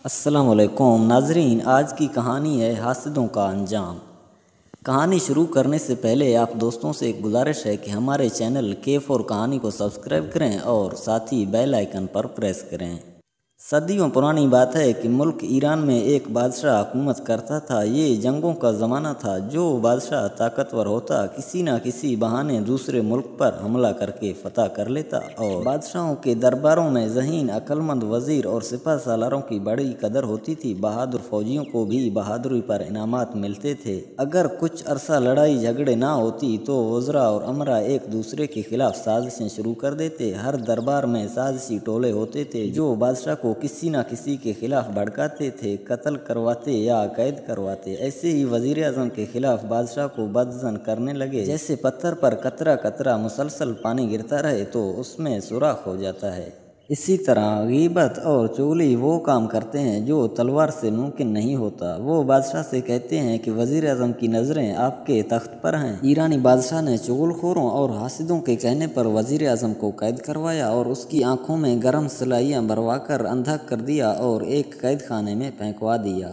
السلام علیکم ناظرین، آج کی کہانی ہے حاسدوں کا انجام۔ کہانی شروع کرنے سے پہلے آپ دوستوں سے ایک گزارش ہے کہ ہمارے چینل K4 کہانی کو سبسکرائب کریں اور ساتھ ہی بیل آئیکن پر پریس کریں۔ صدیوں پرانی بات ہے کہ ملک ایران میں ایک بادشاہ حکومت کرتا تھا۔ یہ جنگوں کا زمانہ تھا۔ جو بادشاہ طاقتور ہوتا کسی نہ کسی بہانے دوسرے ملک پر حملہ کر کے فتح کر لیتا، اور بادشاہوں کے درباروں میں ذہین عقلمند وزیر اور سپہ سالاروں کی بڑی قدر ہوتی تھی۔ بہادر فوجیوں کو بھی بہادری پر انعامات ملتے تھے۔ اگر کچھ عرصہ لڑائی جھگڑے نہ ہوتی تو وزراء اور امراء ایک دوسرے کے خلاف سازشیں شروع کر دیتے۔ ہر دربار میں سازشی ٹولے ہوتے تھے جو بادشاہ کو کسی نہ کسی کے خلاف بھڑکاتے تھے، قتل کرواتے یا قید کرواتے۔ ایسے ہی وزیر اعظم کے خلاف بادشاہ کو بدظن کرنے لگے۔ جیسے پتھر پر قطرہ قطرہ مسلسل پانی گرتا رہے تو اس میں سوراخ ہو جاتا ہے، اسی طرح غیبت اور چغلی وہ کام کرتے ہیں جو تلوار سے ممکن نہیں ہوتا۔ وہ بادشاہ سے کہتے ہیں کہ وزیر اعظم کی نظریں آپ کے تخت پر ہیں۔ ایرانی بادشاہ نے چغل خوروں اور حاسدوں کے کہنے پر وزیر اعظم کو قید کروایا اور اس کی آنکھوں میں گرم سلائیاں بھروا کر اندھا کر دیا اور ایک قید خانے میں پھینکوا دیا۔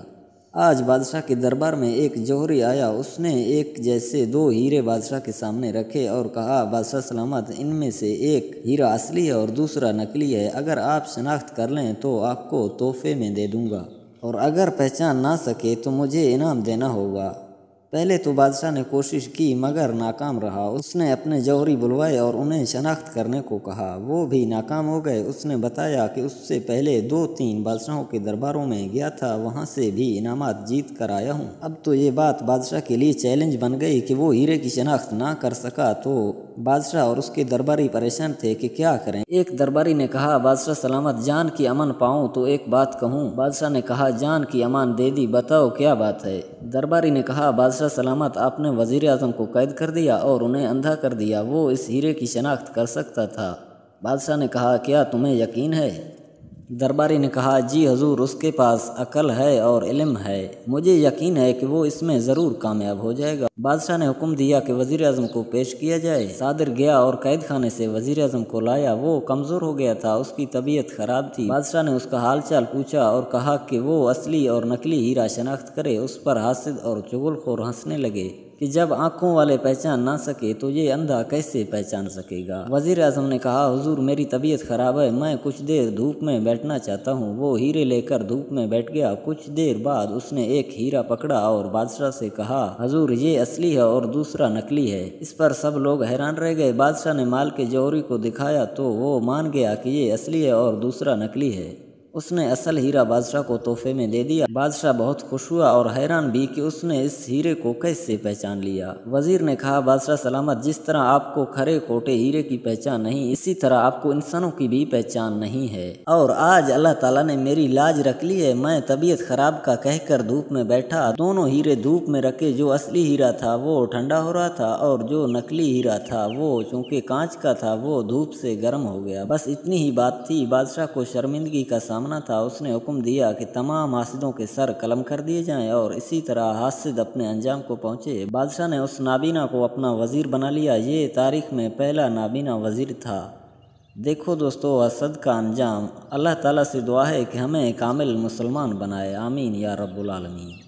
آج بادشاہ کے دربار میں ایک جوہری آیا۔ اس نے ایک جیسے دو ہیرے بادشاہ کے سامنے رکھے اور کہا، بادشاہ سلامت، ان میں سے ایک ہیرا اصلی ہے اور دوسرا نکلی ہے۔ اگر آپ شناخت کر لیں تو آپ کو تحفے میں دے دوں گا، اور اگر پہچان نہ سکے تو مجھے انعام دینا ہوگا۔ پہلے تو بادشاہ نے کوشش کی مگر ناکام رہا۔ اس نے اپنے جوہری بلوائے اور انہیں شناخت کرنے کو کہا۔ وہ بھی ناکام ہو گئے۔ اس نے بتایا کہ اس سے پہلے 2-3 بادشاہوں کے درباروں میں گیا تھا، وہاں سے بھی انعامات جیت کر آیا ہوں۔ اب تو یہ بات بادشاہ کے لیے چیلنج بن گئی کہ وہ ہیرے کی شناخت نہ کر سکا تو بادشاہ اور اس کے درباری پریشان تھے کہ کیا کریں۔ ایک درباری نے کہا، بادشاہ سلامت، جان کی امان پاؤں تو ایک بات کہوں۔ بادشاہ نے کہا، جان کی امان دے دی، بتاؤ کیا بات ہے۔ درباری نے کہا، بادشاہ سلامت، آپ نے وزیر اعظم کو قید کر دیا اور انہیں اندھا کر دیا۔ وہ اس ہیرے کی شناخت کر سکتا تھا۔ بادشاہ نے کہا، کیا تمہیں یقین ہے؟ درباری نے کہا، جی حضور، اس کے پاس عقل ہے اور علم ہے، مجھے یقین ہے کہ وہ اس میں ضرور کامیاب ہو جائے گا۔ بادشاہ نے حکم دیا کہ وزیر اعظم کو پیش کیا جائے۔ صادر گیا اور قید خانے سے وزیر اعظم کو لایا۔ وہ کمزور ہو گیا تھا، اس کی طبیعت خراب تھی۔ بادشاہ نے اس کا حال چال پوچھا اور کہا کہ وہ اصلی اور نکلی ہیرا شناخت کرے۔ اس پر حاسد اور چغل خور ہنسنے لگے کہ جب آنکھوں والے پہچان نہ سکے تو یہ اندھا کیسے پہچان سکے گا۔ وزیر اعظم نے کہا، حضور، میری طبیعت خراب ہے، میں کچھ دیر دھوپ میں بیٹھنا چاہتا ہوں۔ وہ ہیرے لے کر دھوپ میں بیٹھ گیا۔ کچھ دیر بعد اس نے ایک ہیرا پکڑا اور بادشاہ سے کہا، حضور، یہ اصلی ہے اور دوسرا نکلی ہے۔ اس پر سب لوگ حیران رہ گئے۔ بادشاہ نے مال کے جوہری کو دکھایا تو وہ مان گیا کہ یہ اصلی ہے اور دوسرا نکلی ہے۔ اس نے اصل ہیرا بادشاہ کو تحفے میں دے دیا۔ بادشاہ بہت خوش ہوا اور حیران بھی کہ اس نے اس ہیرے کو کیسے پہچان لیا۔ وزیر نے کہا، بادشاہ سلامت، جس طرح آپ کو کھرے کھوٹے ہیرے کی پہچان نہیں، اسی طرح آپ کو انسانوں کی بھی پہچان نہیں ہے، اور آج اللہ تعالیٰ نے میری لاج رکھ لی ہے۔ میں طبیعت خراب کا کہہ کر دھوپ میں بیٹھا، دونوں ہیرے دھوپ میں رکھے۔ جو اصلی ہیرا تھا وہ ٹھنڈا ہو رہا تھا اور جو نکلی ہیرا تھا وہ چونکہ کانچ کا تھا وہ دھوپ سے گرم ہو گیا۔ بس اتنی ہی بات تھی۔ بادشاہ کو شرمندگی کا سامنا تھا۔ اس نے حکم دیا کہ تمام حاسدوں کے سر قلم کر دیے جائیں اور اسی طرح حاسد اپنے انجام کو پہنچے۔ بادشاہ نے اس نابینا کو اپنا وزیر بنا لیا۔ یہ تاریخ میں پہلا نابینا وزیر تھا۔ دیکھو دوستو، حسد کا انجام۔ اللہ تعالیٰ سے دعا ہے کہ ہمیں کامل مسلمان بنائے، آمین یا رب العالمین۔